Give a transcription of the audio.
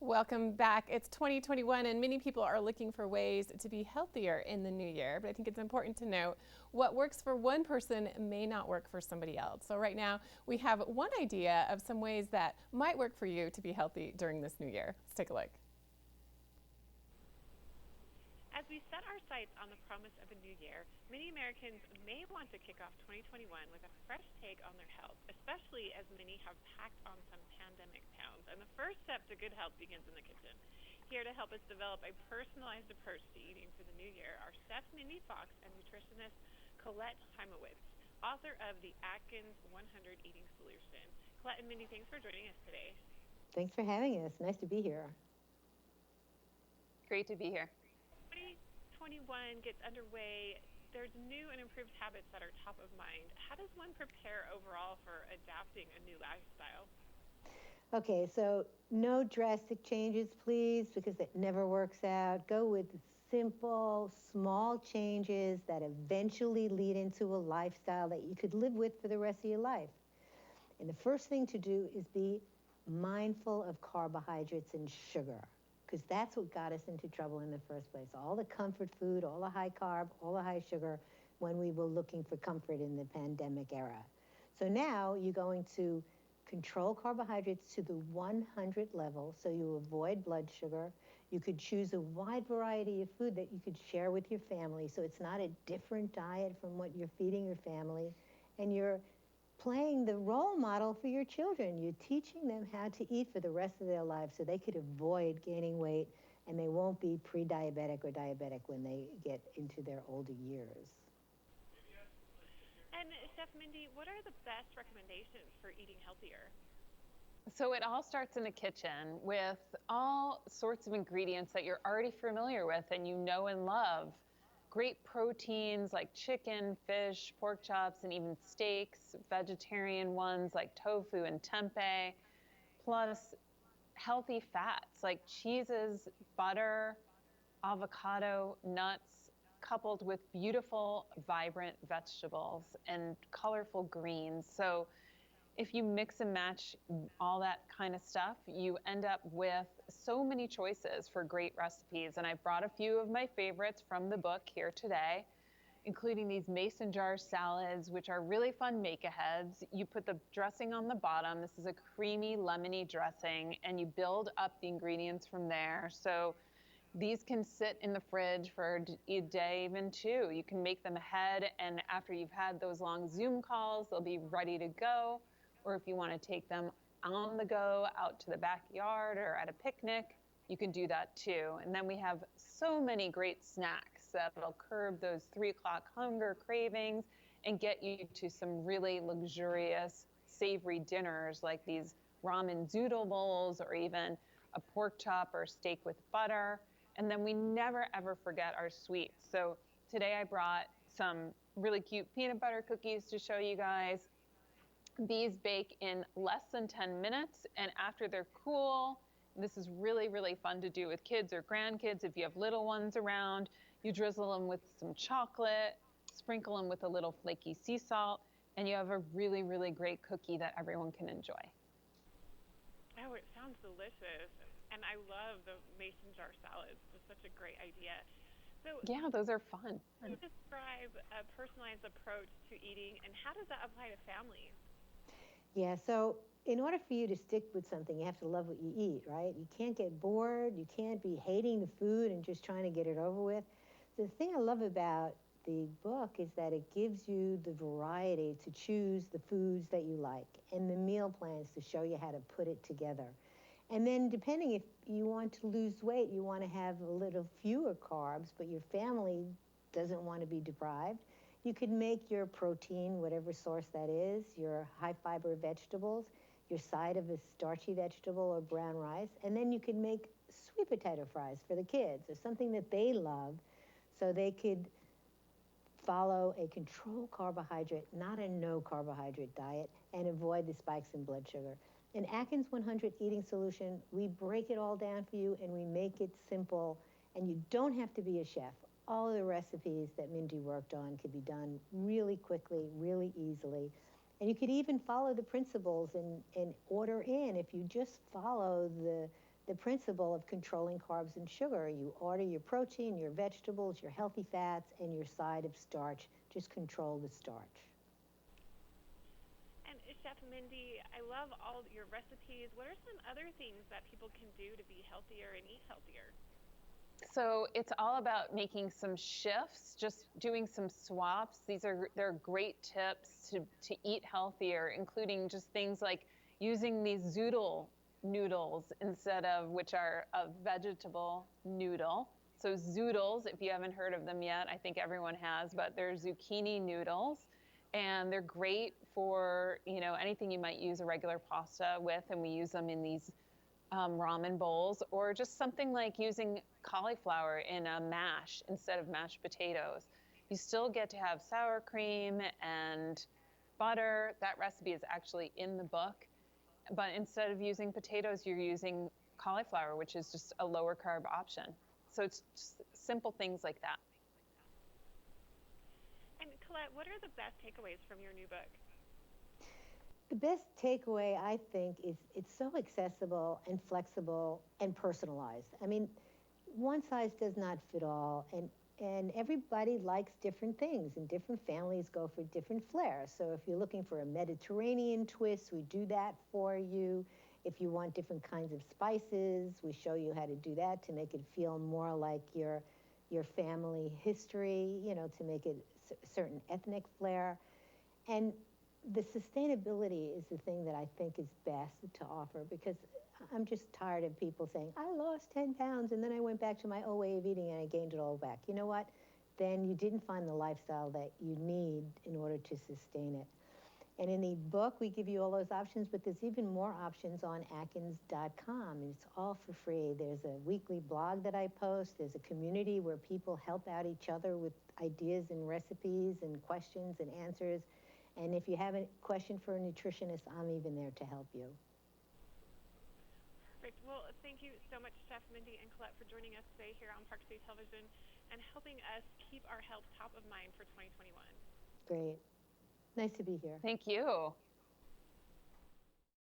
Welcome back. It's 2021 and many people are looking for ways to be healthier in the new year, but I think it's important to note what works for one person may not work for somebody else. So right now we have one idea of some ways that might work for you to be healthy during this new year. Let's take a look. As we set our sights on the promise of a new year, many Americans may want to kick off 2021 with a fresh take on their health, especially as many have packed on some pandemic pounds. And the first step to good health begins in the kitchen. Here to help us develop a personalized approach to eating for the new year are Chef Mindy and nutritionist Colette Heimowitz, author of the Atkins 100 Eating Solution. Colette and Mindy, thanks for joining us today. Thanks for having us. Nice to be here. Great to be here. 2021 gets underway. There's new and improved habits that are top of mind. How does one prepare overall for adapting a new lifestyle? Okay, so no drastic changes, please, because it never works out. Go with simple, small changes that eventually lead into a lifestyle that you could live with for the rest of your life. And the first thing to do is be mindful of carbohydrates and sugar, because that's what got us into trouble in the first place. All the comfort food, all the high carb, all the high sugar, when we were looking for comfort in the pandemic era. So now you're going to control carbohydrates to the 100 level, so you avoid blood sugar. You could choose a wide variety of food that you could share with your family, so it's not a different diet from what you're feeding your family. And you're playing the role model for your children. You're teaching them how to eat for the rest of their lives so they could avoid gaining weight and they won't be pre-diabetic or diabetic when they get into their older years. And Chef Mindy, what are the best recommendations for eating healthier? So it all starts in the kitchen with all sorts of ingredients that you're already familiar with and you know and love. Great proteins like chicken, fish, pork chops, and even steaks, vegetarian ones like tofu and tempeh, plus healthy fats like cheeses, butter, avocado, nuts, coupled with beautiful, vibrant vegetables and colorful greens. So if you mix and match all that kind of stuff, you end up with so many choices for great recipes. And I brought a few of my favorites from the book here today, including these mason jar salads, which are really fun make-aheads. You put the dressing on the bottom. This is a creamy, lemony dressing, and you build up the ingredients from there. So these can sit in the fridge for a day, even two. You can make them ahead, and after you've had those long Zoom calls, they'll be ready to go. Or if you want to take them on the go out to the backyard or at a picnic, you can do that too. And then we have so many great snacks that'll curb those 3 o'clock hunger cravings and get you to some really luxurious, savory dinners like these ramen zoodle bowls or even a pork chop or steak with butter. And then we never ever forget our sweets. So today I brought some really cute peanut butter cookies to show you guys. These bake in less than 10 minutes, and after they're cool, this is really, really fun to do with kids or grandkids. If you have little ones around, you drizzle them with some chocolate, sprinkle them with a little flaky sea salt, and you have a really, really great cookie that everyone can enjoy. Oh, it sounds delicious. And I love the mason jar salads. It's such a great idea. So yeah, those are fun. Can you describe a personalized approach to eating, and how does that apply to families? Yeah, so in order for you to stick with something, you have to love what you eat, right? You can't get bored. You can't be hating the food and just trying to get it over with. The thing I love about the book is that it gives you the variety to choose the foods that you like and the meal plans to show you how to put it together. And then depending if you want to lose weight, you want to have a little fewer carbs, but your family doesn't want to be deprived, you could make your protein, whatever source that is, your high fiber vegetables, your side of a starchy vegetable or brown rice, and then you could make sweet potato fries for the kids or something that they love so they could follow a controlled carbohydrate, not a no carbohydrate diet, and avoid the spikes in blood sugar. In Atkins 100 Eating Solution, we break it all down for you and we make it simple, and you don't have to be a chef. All of the recipes that Mindy worked on could be done really quickly, really easily. And you could even follow the principles and order in. If you just follow the the principle of controlling carbs and sugar. You order your protein, your vegetables, your healthy fats, and your side of starch. Just control the starch. And Chef Mindy, I love all your recipes. What are some other things that people can do to be healthier and eat healthier? So it's all about making some shifts, just doing some swaps. They're great tips to eat healthier, including just things like using these zoodle noodles instead of, which are a vegetable noodle. So zoodles, if you haven't heard of them yet, I think everyone has, but they're zucchini noodles. And they're great for, anything you might use a regular pasta with, and we use them in these ramen bowls, or just something like using cauliflower in a mash instead of mashed potatoes. You still get to have sour cream and butter. That recipe is actually in the book. But instead of using potatoes, you're using cauliflower, which is just a lower carb option. So it's just simple things like that. And Colette, what are the best takeaways from your new book? The best takeaway, I think, is it's so accessible and flexible and personalized. I mean, one size does not fit all, and everybody likes different things, and different families go for different flares. So if you're looking for a Mediterranean twist, we do that for you. If you want different kinds of spices, we show you how to do that to make it feel more like your family history, to make it a certain ethnic flair. And the sustainability is the thing that I think is best to offer, because I'm just tired of people saying, I lost 10 pounds and then I went back to my old way of eating and I gained it all back. You know what? Then you didn't find the lifestyle that you need in order to sustain it. And in the book, we give you all those options, but there's even more options on Atkins.com. It's all for free. There's a weekly blog that I post. There's a community where people help out each other with ideas and recipes and questions and answers. And if you have a question for a nutritionist, I'm even there to help you. Perfect. Well, thank you so much, Chef Mindy and Colette, for joining us today here on Park City Television and helping us keep our health top of mind for 2021. Great. Nice to be here. Thank you.